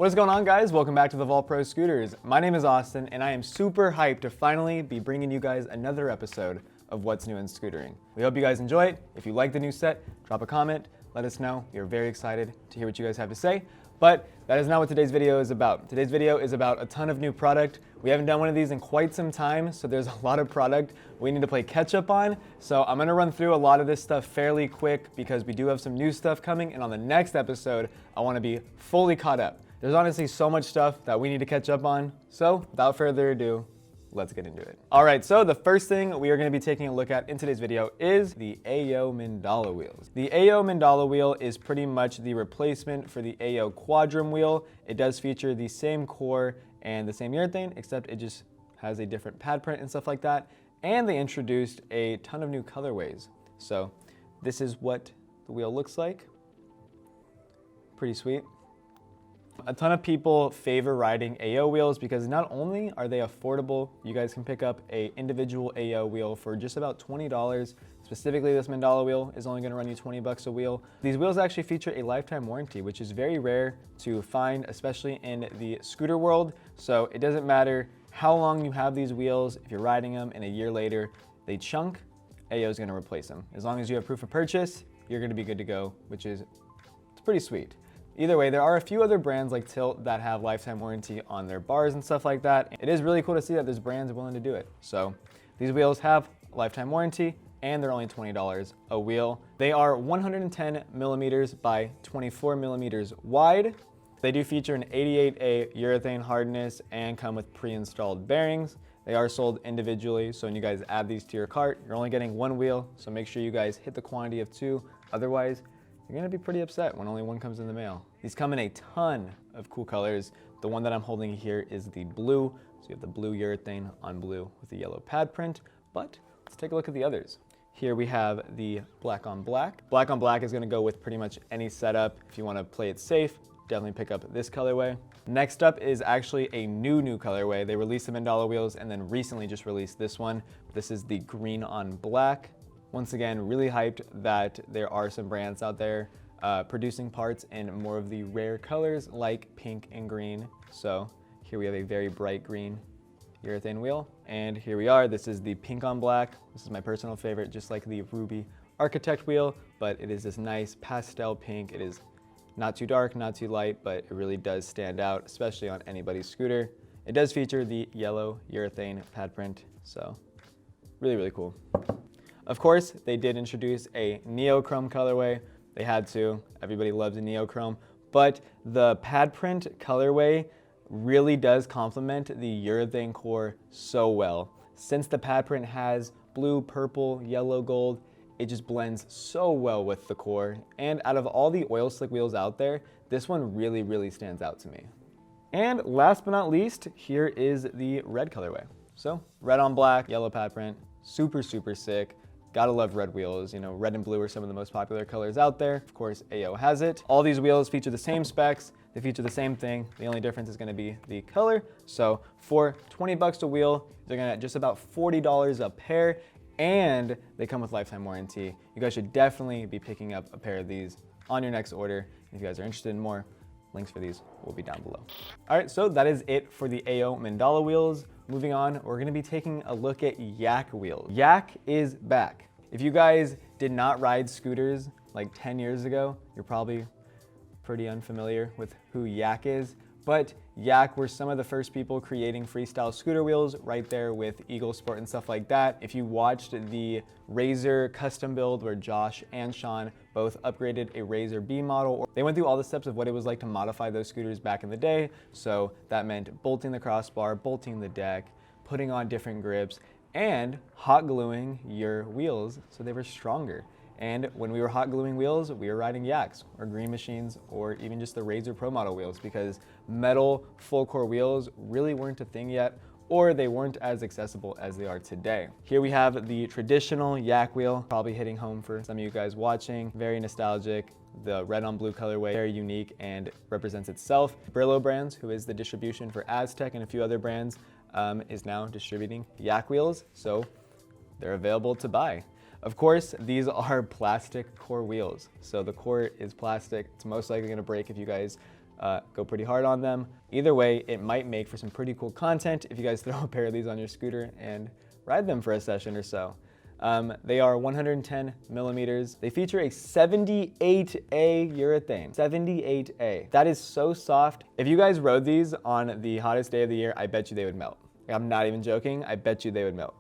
What is going on, guys? Welcome back to TheVaultProScooters. My name is Austin, and I am super hyped to finally be bringing you guys another episode of What's New in Scootering. We hope you guys enjoy it. If you like the new set, drop a comment, let us know. We are very excited to hear what you guys have to say. But that is not what today's video is about. Today's video is about a ton of new product. We haven't done one of these in quite some time, so there's a lot of product we need to play catch up on. So I'm gonna run through a lot of this stuff fairly quick because we do have some new stuff coming, and on the next episode, I wanna be fully caught up. There's honestly so much stuff that we need to catch up on. So without further ado, let's get into it. All right, so the first thing we are gonna be taking a look at in today's video is the AO Mandala wheels. The AO Mandala wheel is pretty much the replacement for the AO Quadrum wheel. It does feature the same core and the same urethane, except it just has a different pad print and stuff like that. And they introduced a ton of new colorways. So this is what the wheel looks like. Pretty sweet. A ton of people favor riding AO wheels because not only are they affordable, you guys can pick up a individual AO wheel for just about $20. Specifically, this Mandala wheel is only gonna run you 20 bucks a wheel. These wheels actually feature a lifetime warranty, which is very rare to find, especially in the scooter world. So it doesn't matter how long you have these wheels, if you're riding them and a year later they chunk, AO is gonna replace them. As long as you have proof of purchase, you're gonna be good to go, which is it's pretty sweet. Either way, there are a few other brands like Tilt that have lifetime warranty on their bars and stuff like that. It is really cool to see that there's brands willing to do it. So these wheels have lifetime warranty and they're only $20 a wheel. They are 110 millimeters by 24 millimeters wide. They do feature an 88A urethane hardness and come with pre-installed bearings. They are sold individually, so when you guys add these to your cart, you're only getting one wheel, so make sure you guys hit the quantity of two. Otherwise, you're gonna be pretty upset when only one comes in the mail. These come in a ton of cool colors. The one that I'm holding here is the blue. So you have the blue urethane on blue with the yellow pad print, but let's take a look at the others. Here we have the black on black. Black on black is gonna go with pretty much any setup. If you wanna play it safe, definitely pick up this colorway. Next up is actually a new colorway. They released the Mandala wheels and then recently just released this one. This is the green on black. Once again, really hyped that there are some brands out there producing parts in more of the rare colors like pink and green. So here we have a very bright green urethane wheel. And here we are, this is the pink on black. This is my personal favorite, just like the Ruby Architect wheel, but it is this nice pastel pink. It is not too dark, not too light, but it really does stand out, especially on anybody's scooter. It does feature the yellow urethane pad print, so really cool. Of course, they did introduce a neochrome colorway. They had to. Everybody loves a neochrome. But the pad print colorway really does complement the urethane core so well. Since the pad print has blue, purple, yellow, gold, it just blends so well with the core. And out of all the oil slick wheels out there, this one really stands out to me. And last but not least, here is the red colorway. So red on black, yellow pad print, super sick. Gotta love red wheels. You know, red and blue are some of the most popular colors out there. Of course, AO has it. All these wheels feature the same specs. They feature the same thing. The only difference is gonna be the color. So for 20 bucks a wheel, they're gonna just about $40 a pair, and they come with lifetime warranty. You guys should definitely be picking up a pair of these on your next order. If you guys are interested in more, links for these will be down below. All right, so that is it for the AO Mandala wheels. Moving on, we're gonna be taking a look at YAK Wheels. YAK is back. If you guys did not ride scooters like 10 years ago, you're probably pretty unfamiliar with who YAK is, but YAK were some of the first people creating freestyle scooter wheels right there with Eagle Sport and stuff like that. If you watched the Razor custom build where Josh and Sean both upgraded a Razor B model, they went through all the steps of what it was like to modify those scooters back in the day. So that meant bolting the crossbar, bolting the deck, putting on different grips, and hot gluing your wheels so they were stronger. And when we were hot gluing wheels, we were riding YAKs or Green Machines or even just the Razor Pro model wheels because metal full core wheels really weren't a thing yet, or they weren't as accessible as they are today. Here we have the traditional YAK wheel, probably hitting home for some of you guys watching. Very nostalgic. The red on blue colorway, very unique and represents itself. Brillo Brands, who is the distribution for Aztec and a few other brands, is now distributing YAK wheels, so they're available to buy. Of course, these are plastic core wheels. So the core is plastic. It's most likely gonna break if you guys go pretty hard on them. Either way, it might make for some pretty cool content if you guys throw a pair of these on your scooter and ride them for a session or so. They are 110 millimeters. They feature a 78A urethane. 78A. That is so soft. If you guys rode these on the hottest day of the year, I bet you they would melt. I'm not even joking. I bet you they would melt.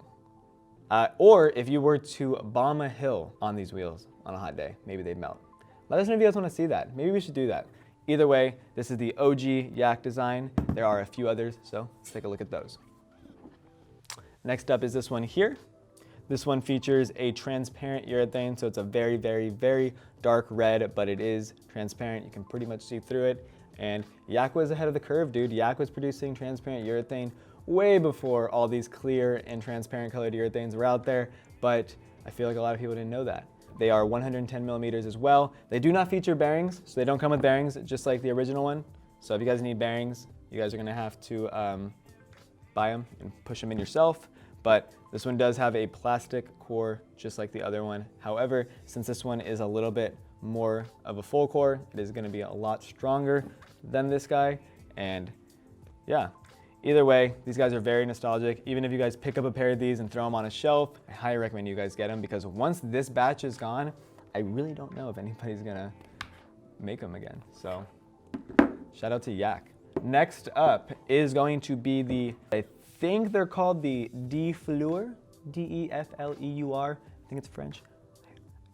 Or if you were to bomb a hill on these wheels on a hot day, maybe they'd melt. Let us know if you guys want to see that. Maybe we should do that. Either way, this is the OG YAK design. There are a few others, so let's take a look at those. Next up is this one here. This one features a transparent urethane, so it's a very, very, very dark red, but it is transparent. You can pretty much see through it. And YAK was ahead of the curve, dude. YAK was producing transparent urethane way before all these clear and transparent colored urethanes were out there, but I feel like a lot of people didn't know that. They are 110 millimeters as well. They do not feature bearings, so they don't come with bearings, just like the original one. So if you guys need bearings, you guys are gonna have to buy them and push them in yourself. But this one does have a plastic core, just like the other one. However, since this one is a little bit more of a full core, it is gonna be a lot stronger than this guy. And yeah, either way, these guys are very nostalgic. Even if you guys pick up a pair of these and throw them on a shelf, I highly recommend you guys get them, because once this batch is gone, I really don't know if anybody's gonna make them again. So shout out to YAK. Next up is going to be the, I think they're called the DeFleur, D-E-F-L-E-U-R. I think it's French.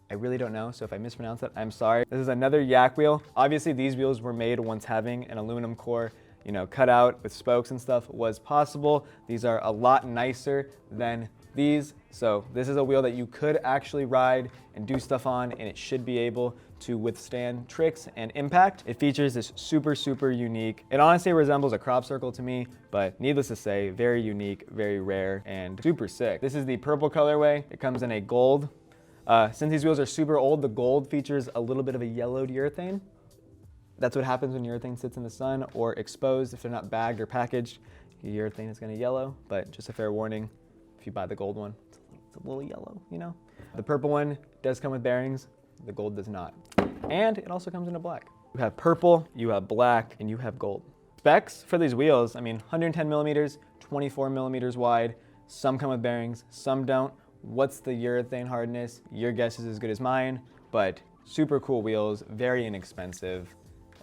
I really don't know, so if I mispronounce it, I'm sorry. This is another YAK wheel. Obviously, these wheels were made once having an aluminum core, you know, cut out with spokes and stuff was possible. These are a lot nicer than these. So this is a wheel that you could actually ride and do stuff on, and it should be able to withstand tricks and impact. It features this super, super unique, it honestly resembles a crop circle to me, but needless to say, very unique, very rare, and super sick. This is the purple colorway. It comes in a gold. Since these wheels are super old, the gold features a little bit of a yellowed urethane. That's what happens when urethane sits in the sun or exposed. If they're not bagged or packaged, your urethane is gonna yellow, but just a fair warning, if you buy the gold one, it's a little yellow, you know? The purple one does come with bearings, the gold does not. And it also comes in a black. You have purple, you have black, and you have gold. Specs for these wheels, I mean, 110 millimeters, 24 millimeters wide. Some come with bearings, some don't. What's the urethane hardness? Your guess is as good as mine, but super cool wheels, very inexpensive.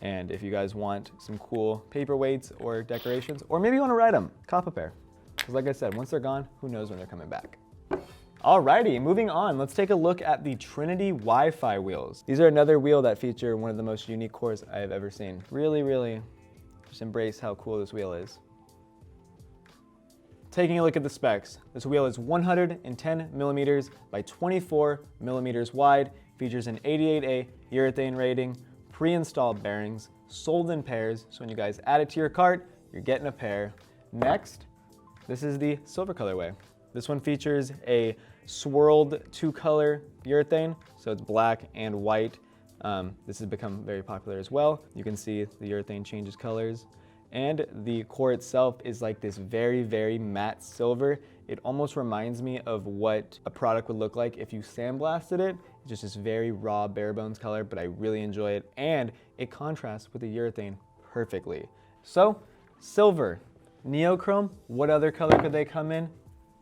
And if you guys want some cool paperweights or decorations, or maybe you want to ride them, cop a pair. Because like I said, once they're gone, who knows when they're coming back. Alrighty, moving on, let's take a look at the Trynyty Wi-Fi wheels. These are another wheel that feature one of the most unique cores I have ever seen. Really, really just embrace how cool this wheel is. Taking a look at the specs, this wheel is 110 millimeters by 24 millimeters wide, features an 88A urethane rating, pre-installed bearings, sold in pairs, so when you guys add it to your cart, you're getting a pair. Next, this is the silver colorway. This one features a swirled two-color urethane, so it's black and white. This has become very popular as well. You can see the urethane changes colors. And the core itself is like this very, very matte silver. It almost reminds me of what a product would look like if you sandblasted it. It's just this very raw, bare bones color, but I really enjoy it. And it contrasts with the urethane perfectly. So, silver, neochrome, what other color could they come in?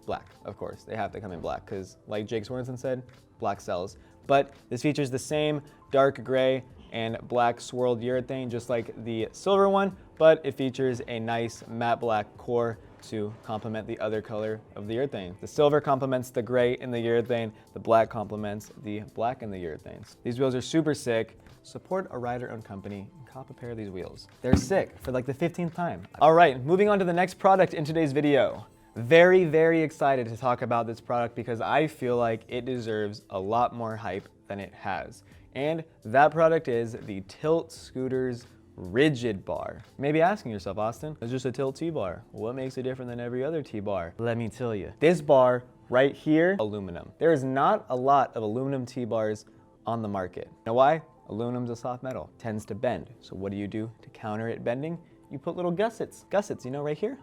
Black, of course. They have to come in black because, like Jake Sorensen said, black sells. But this features the same dark gray and black swirled urethane, just like the silver one, but it features a nice matte black core to complement the other color of the urethane. The silver complements the gray in the urethane, the black complements the black in the urethanes. These wheels are super sick. Support a rider-owned company and cop a pair of these wheels. They're sick for like the 15th time. All right, moving on to the next product in today's video. Very, very excited to talk about this product because I feel like it deserves a lot more hype than it has. And that product is the Tilt Scooters Rigid Bar. You may be asking yourself, Austin, it's just a Tilt T-bar. What makes it different than every other T-bar? Let me tell you. This bar right here, aluminum. There is not a lot of aluminum T-bars on the market. You know why? Aluminum's a soft metal, tends to bend. So what do you do to counter it bending? You put little gussets, you know, right here?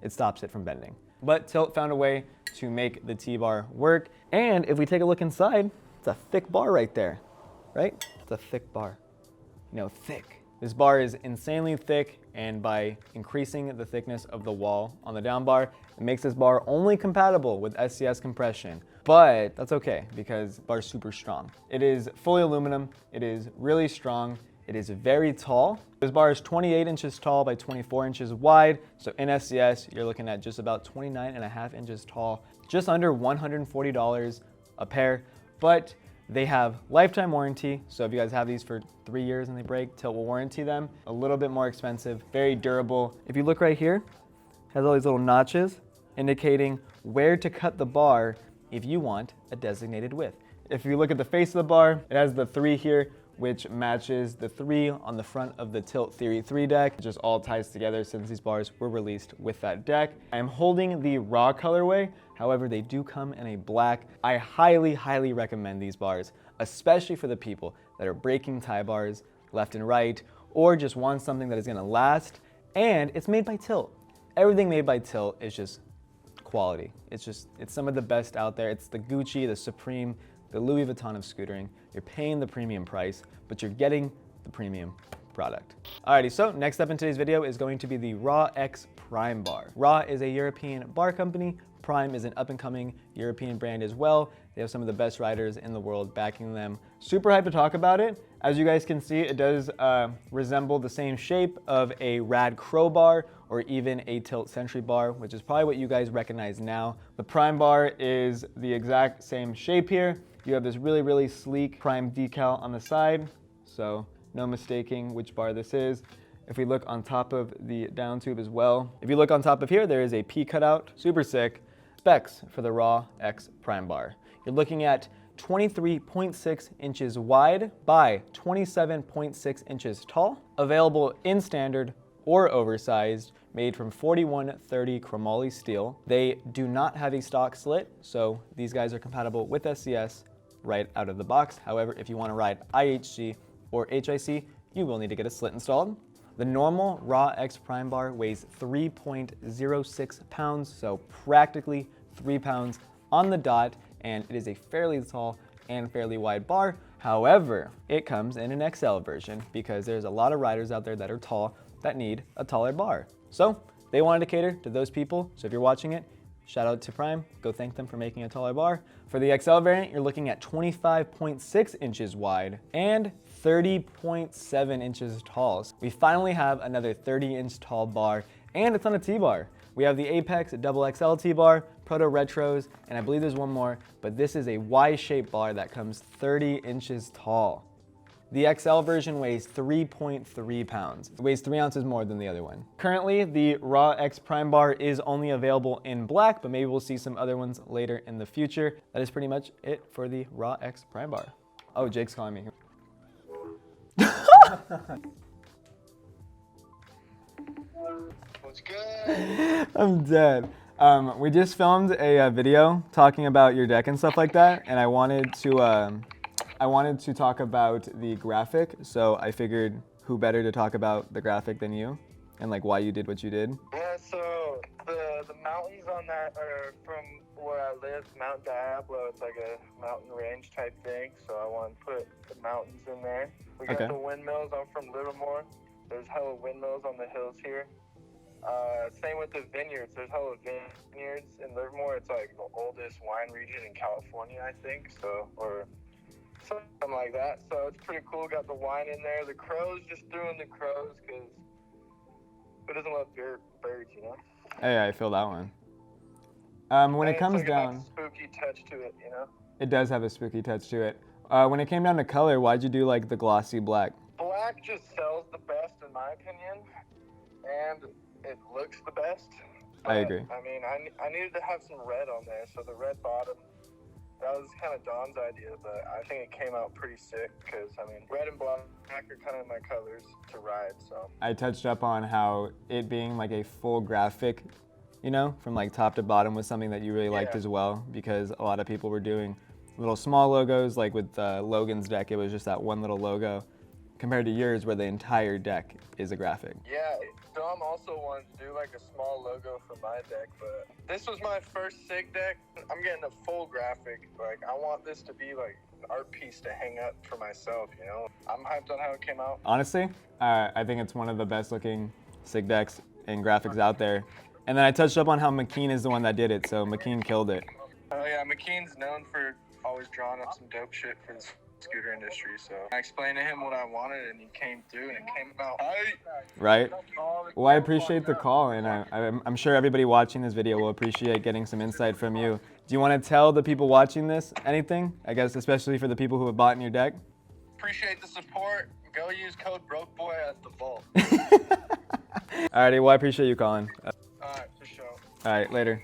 It stops it from bending. But Tilt found a way to make the T-bar work. And if we take a look inside, it's a thick bar right there, right? It's a thick bar. You know, thick. This bar is insanely thick, and by increasing the thickness of the wall on the down bar, it makes this bar only compatible with SCS compression. But that's okay because the bar is super strong. It is fully aluminum, it is really strong, it is very tall. This bar is 28 inches tall by 24 inches wide. So in SCS, you're looking at just about 29.5 inches tall, just under $140 a pair. But they have lifetime warranty. So if you guys have these for 3 years and they break, Tilt will warranty them. A little bit more expensive, very durable. If you look right here, it has all these little notches indicating where to cut the bar if you want a designated width. If you look at the face of the bar, it has the 3 here, which matches the 3 on the front of the Tilt Theory 3 deck. It just all ties together since these bars were released with that deck. I am holding the raw colorway. However, they do come in a black. I highly, highly recommend these bars, especially for the people that are breaking tie bars left and right, or just want something that is gonna last. And it's made by Tilt. Everything made by Tilt is just quality. It's some of the best out there. It's the Gucci, the Supreme, the Louis Vuitton of scootering. You're paying the premium price, but you're getting the premium product. Alrighty, so next up in today's video is going to be the Raw X Prime bar. Raw is a European bar company. Prime is an up-and-coming European brand as well. They have some of the best riders in the world backing them. Super hyped to talk about it. As you guys can see, it does resemble the same shape of a Rad Crow bar or even a Tilt Sentry bar, which is probably what you guys recognize now. The Prime bar is the exact same shape here. You have this really, really sleek Prime decal on the side, so no mistaking which bar this is. If we look on top of the down tube as well, if you look on top of here, there is a P cutout, super sick. Specs for the Raw X Prime bar. You're looking at 23.6 inches wide by 27.6 inches tall, available in standard or oversized, made from 4130 chromoly steel. They do not have a stock slit, so these guys are compatible with SCS right out of the box. However, if you want to ride IHC or HIC, you will need to get a slit installed. The normal Raw X Prime bar weighs 3.06 pounds, so practically 3 pounds on the dot, and it is a fairly tall and fairly wide bar. However, it comes in an XL version because there's a lot of riders out there that are tall that need a taller bar. So they wanted to cater to those people. So if you're watching it, shout out to Prime, go thank them for making a taller bar. For the XL variant, you're looking at 25.6 inches wide and 30.7 inches tall. So we finally have another 30-inch tall bar, and it's on a T-bar. We have the Apex Double XL T-bar, Proto Retros, and I believe there's one more, but this is a Y-shaped bar that comes 30 inches tall. The XL version weighs 3.3 pounds. It weighs 3 ounces more than the other one. Currently, the Raw X Prime bar is only available in black, but maybe we'll see some other ones later in the future. That is pretty much it for the Raw X Prime bar. Oh, Jake's calling me. What's good? I'm dead. We just filmed a video talking about your deck and stuff like that, and I wanted to talk about the graphic, so I figured who better to talk about the graphic than you, and like why you did what you did. Yeah, so the mountains on that are from where I live, Mount Diablo. It's like a mountain range type thing, so I want to put the mountains in there. We got the windmills. I'm from Livermore. There's hella windmills on the hills here. Same with the vineyards. There's hella vineyards in Livermore. It's like the oldest wine region in California, I think, so, or something like that. So it's pretty cool. Got the wine in there. The crows, just threw in the crows because who doesn't love birds, you know? Hey, I feel that one. When it comes down, it's like a spooky touch to it, you know? It does have a spooky touch to it. When it came down to color, why'd you do like the glossy black? Black just sells the best in my opinion, and it looks the best. I agree. I mean, I needed to have some red on there, so the red bottom, that was kind of Don's idea, but I think it came out pretty sick because, I mean, red and black are kind of my colors to ride, so. I touched up on how it being like a full graphic, you know, from like top to bottom was something that you really liked as well, because a lot of people were doing little small logos, like with Logan's deck, it was just that one little logo. compared to yours where the entire deck is a graphic. Yeah, Dom also wanted to do like a small logo for my deck, but this was my first SIG deck. I'm getting a full graphic. Like, I want this to be like an art piece to hang up for myself, you know? I'm hyped on how it came out. Honestly, I think it's one of the best looking SIG decks and graphics out there. And then I touched up on how McKean is the one that did it, so McKean killed it. Oh yeah, McKean's known for always drawing up some dope shit for the scooter industry, so I explained to him what I wanted and he came through and it came out right. Well, I appreciate the call, and I'm sure everybody watching this video will appreciate getting some insight from you. Do you want to tell the people watching this anything? I guess especially for the people who have bought in your deck? Appreciate the support. Go use code BROKEBOY at the Vault. Alrighty, well, I appreciate you calling. Alright, for sure. Alright, later.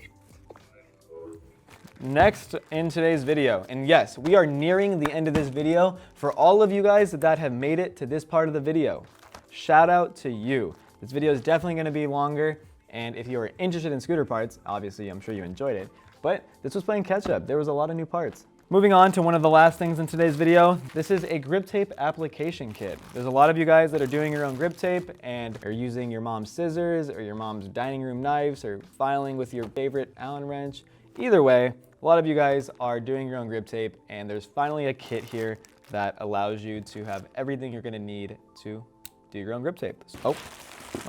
Next in today's video, and yes, we are nearing the end of this video. For all of you guys that have made it to this part of the video, shout out to you. This video is definitely going to be longer, and if you are interested in scooter parts, obviously I'm sure you enjoyed it, but this was playing catch up. There was a lot of new parts. Moving on to one of the last things in today's video, this is a grip tape application kit. There's a lot of you guys that are doing your own grip tape and are using your mom's scissors or your mom's dining room knives or filing with your favorite Allen wrench. Either way, a lot of you guys are doing your own grip tape, and there's finally a kit here that allows you to have everything you're gonna need to do your own grip tape. Oh,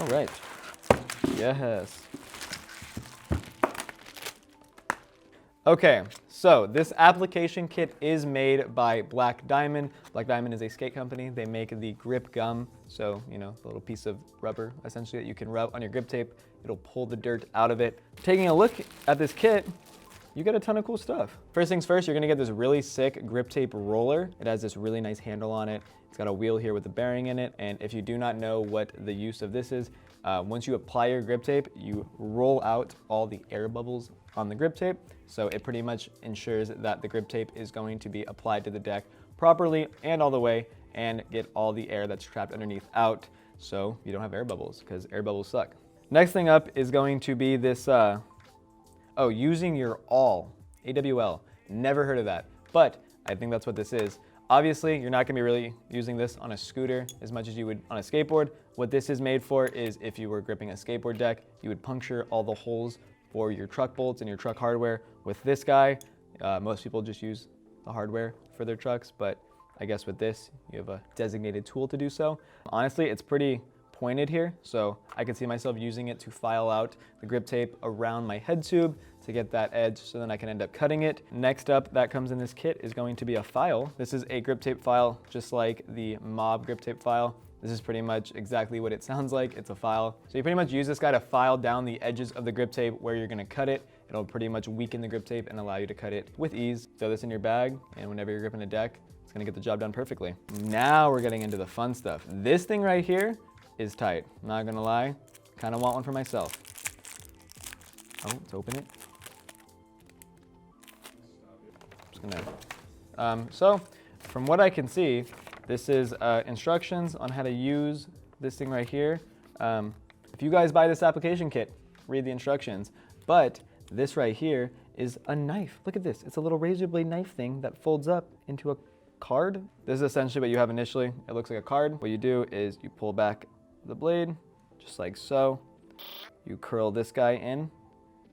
all right. Yes. Okay, so this application kit is made by Black Diamond. Black Diamond is a skate company. They make the grip gum, so, you know, the little piece of rubber, essentially, that you can rub on your grip tape. It'll pull the dirt out of it. Taking a look at this kit, you get a ton of cool stuff. First things first, you're gonna get this really sick grip tape roller. It has this really nice handle on it. It's got a wheel here with a bearing in it, and if you do not know what the use of this is, once you apply your grip tape, you roll out all the air bubbles on the grip tape, so it pretty much ensures that the grip tape is going to be applied to the deck properly and all the way, and get all the air that's trapped underneath out, so you don't have air bubbles, because air bubbles suck. Next thing up is going to be this, using your awl, AWL. Never heard of that, but I think that's what this is. Obviously, you're not gonna be really using this on a scooter as much as you would on a skateboard. What this is made for is if you were gripping a skateboard deck, you would puncture all the holes for your truck bolts and your truck hardware. With this guy, most people just use the hardware for their trucks, but I guess with this, you have a designated tool to do so. Honestly, it's pretty pointed here, so I can see myself using it to file out the grip tape around my head tube to get that edge, so then I can end up cutting it. Next up that comes in this kit is going to be a file. This is a grip tape file, just like the Mob grip tape file. This is pretty much exactly what it sounds like. It's a file. So you pretty much use this guy to file down the edges of the grip tape where you're gonna cut it. It'll pretty much weaken the grip tape and allow you to cut it with ease. Throw this in your bag, and whenever you're gripping a deck, it's gonna get the job done perfectly. Now we're getting into the fun stuff. This thing right here is tight. I'm not gonna lie, kind of want one for myself. Oh, let's open it. Just gonna, so from what I can see, this is instructions on how to use this thing right here. If you guys buy this application kit, read the instructions, but this right here is a knife. Look at this, it's a little razor blade knife thing that folds up into a card. This is essentially what you have initially. It looks like a card. What you do is you pull back the blade, just like so. You curl this guy in,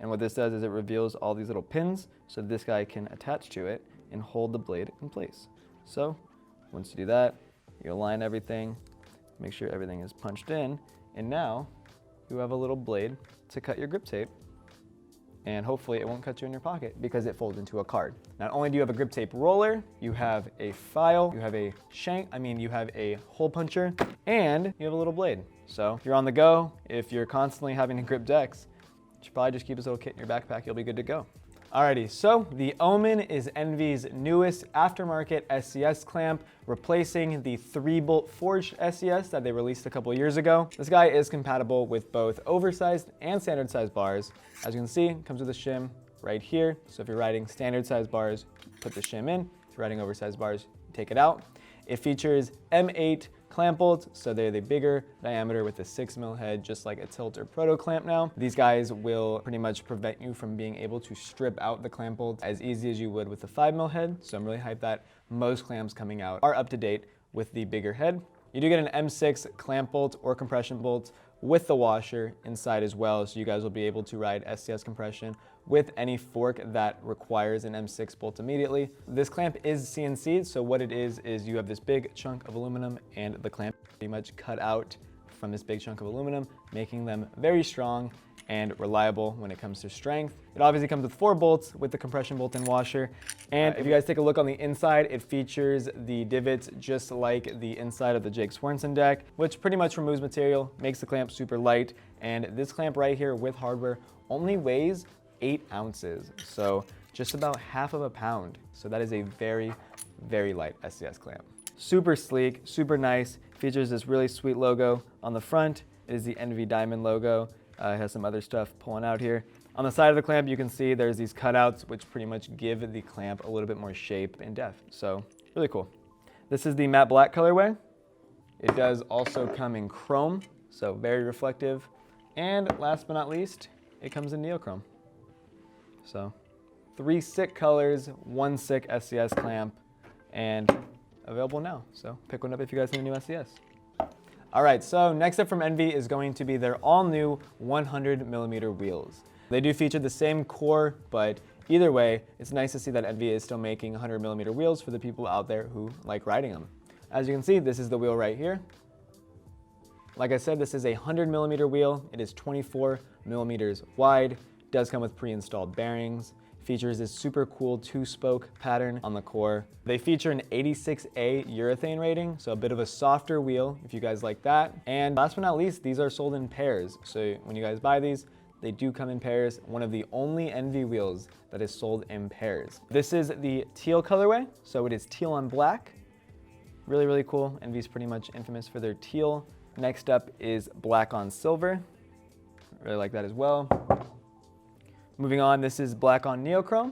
and what this does is it reveals all these little pins, so this guy can attach to it and hold the blade in place. So once you do that, you align everything, make sure everything is punched in, and now you have a little blade to cut your grip tape, and hopefully it won't cut you in your pocket because it folds into a card. Not only do you have a grip tape roller, you have a file, you have a you have a hole puncher, and you have a little blade. So if you're on the go, if you're constantly having to grip decks, you should probably just keep this little kit in your backpack, you'll be good to go. Alrighty, so the Omen is Envy's newest aftermarket SCS clamp, replacing the 3-bolt forged SCS that they released a couple years ago. This guy is compatible with both oversized and standard size bars. As you can see, it comes with a shim right here. So if you're riding standard size bars, put the shim in. If you're riding oversized bars, take it out. It features M8 clamp bolts, so they're the bigger diameter with a 6mm head, just like a tilt or proto clamp now. These guys will pretty much prevent you from being able to strip out the clamp bolts as easy as you would with the 5mm head. So I'm really hyped that most clamps coming out are up to date with the bigger head. You do get an M6 clamp bolt or compression bolt with the washer inside as well, so you guys will be able to ride SCS compression with any fork that requires an M6 bolt immediately. This clamp is CNC'd, so what it is you have this big chunk of aluminum and the clamp pretty much cut out from this big chunk of aluminum, making them very strong and reliable when it comes to strength. It obviously comes with 4 bolts with the compression bolt and washer. And if you guys take a look on the inside, it features the divots just like the inside of the Jake Swenson deck, which pretty much removes material, makes the clamp super light. And this clamp right here with hardware only weighs 8 ounces. So just about half of a pound. So that is a very, very light SCS clamp. Super sleek, super nice. Features this really sweet logo on the front. It is the NV Diamond logo. It has some other stuff pulling out here. On the side of the clamp, you can see there's these cutouts, which pretty much give the clamp a little bit more shape and depth. So really cool. This is the matte black colorway. It does also come in chrome, so very reflective. And last but not least, it comes in neochrome. So 3 sick colors, 1 sick SCS clamp, and available now. So pick one up if you guys need a new SCS. All right, so next up from NV is going to be their all new 100mm wheels. They do feature the same core, but either way, it's nice to see that NV is still making 100mm wheels for the people out there who like riding them. As you can see, this is the wheel right here. Like I said, this is a 100mm wheel. It is 24mm wide, does come with pre-installed bearings. Features this super cool 2-spoke pattern on the core. They feature an 86A urethane rating, so a bit of a softer wheel if you guys like that. And last but not least, these are sold in pairs. So when you guys buy these, they do come in pairs. One of the only NV wheels that is sold in pairs. This is the teal colorway, so it is teal on black. Really, really cool. NV's pretty much infamous for their teal. Next up is black on silver. Really like that as well. Moving on, this is black on neochrome.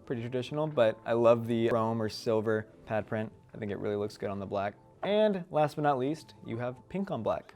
Pretty traditional, but I love the chrome or silver pad print. I think it really looks good on the black. And last but not least, you have pink on black.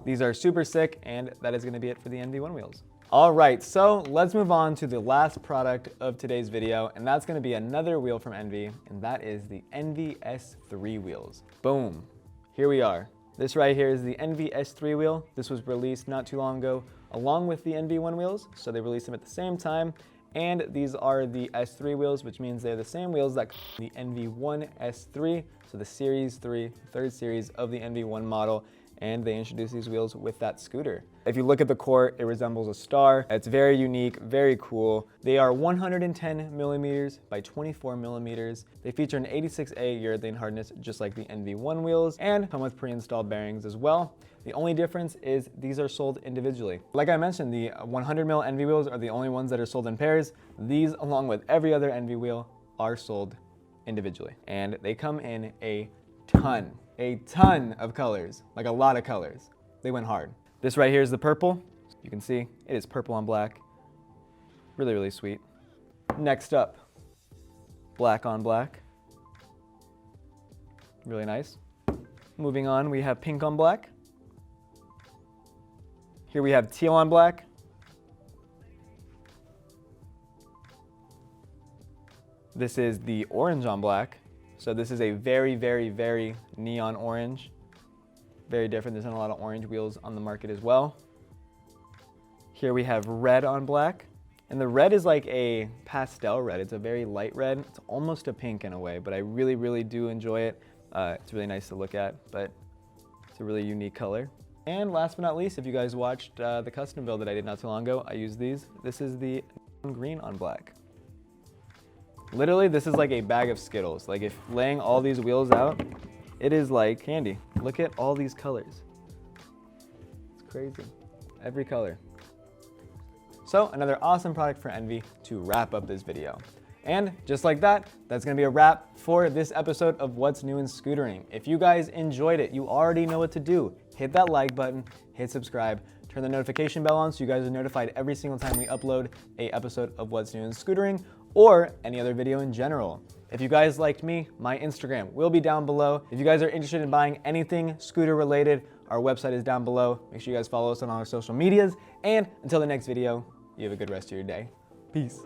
These are super sick, and that is gonna be it for the NV1 wheels. All right, so let's move on to the last product of today's video, and that's gonna be another wheel from NV, and that is the NV S3 wheels. Boom, here we are. This right here is the NV S3 wheel. This was released not too long ago along with the NV1 wheels, so they released them at the same time. And these are the S3 wheels, which means they're the same wheels that the NV1 S3, so the Series 3, third series of the NV1 model, and they introduced these wheels with that scooter. If you look at the core, it resembles a star. It's very unique, very cool. They are 110mm by 24mm. They feature an 86A urethane hardness, just like the NV1 wheels, and come with pre-installed bearings as well. The only difference is these are sold individually. Like I mentioned, the 100mm NV wheels are the only ones that are sold in pairs. These, along with every other NV wheel, are sold individually. And they come in a ton of colors, like a lot of colors. They went hard. This right here is the purple. You can see it is purple on black. Really, really sweet. Next up, black on black. Really nice. Moving on, we have pink on black. Here we have teal on black. This is the orange on black. So this is a very, very, very neon orange. Very different. There's not a lot of orange wheels on the market as well. Here we have red on black. And the red is like a pastel red. It's a very light red. It's almost a pink in a way, but I really, really do enjoy it. It's really nice to look at, but it's a really unique color. And last but not least, if you guys watched the custom build that I did not too long ago, I used these. This is the green on black. Literally, this is like a bag of Skittles. Like if laying all these wheels out, it is like candy. Look at all these colors. It's crazy. Every color. So another awesome product for NV to wrap up this video. And just like that, that's gonna be a wrap for this episode of What's New in Scootering. If you guys enjoyed it, you already know what to do. Hit that like button, hit subscribe, turn the notification bell on so you guys are notified every single time we upload an episode of What's New in Scootering or any other video in general. If you guys liked me, my Instagram will be down below. If you guys are interested in buying anything scooter related, our website is down below. Make sure you guys follow us on all our social medias. And until the next video, you have a good rest of your day. Peace.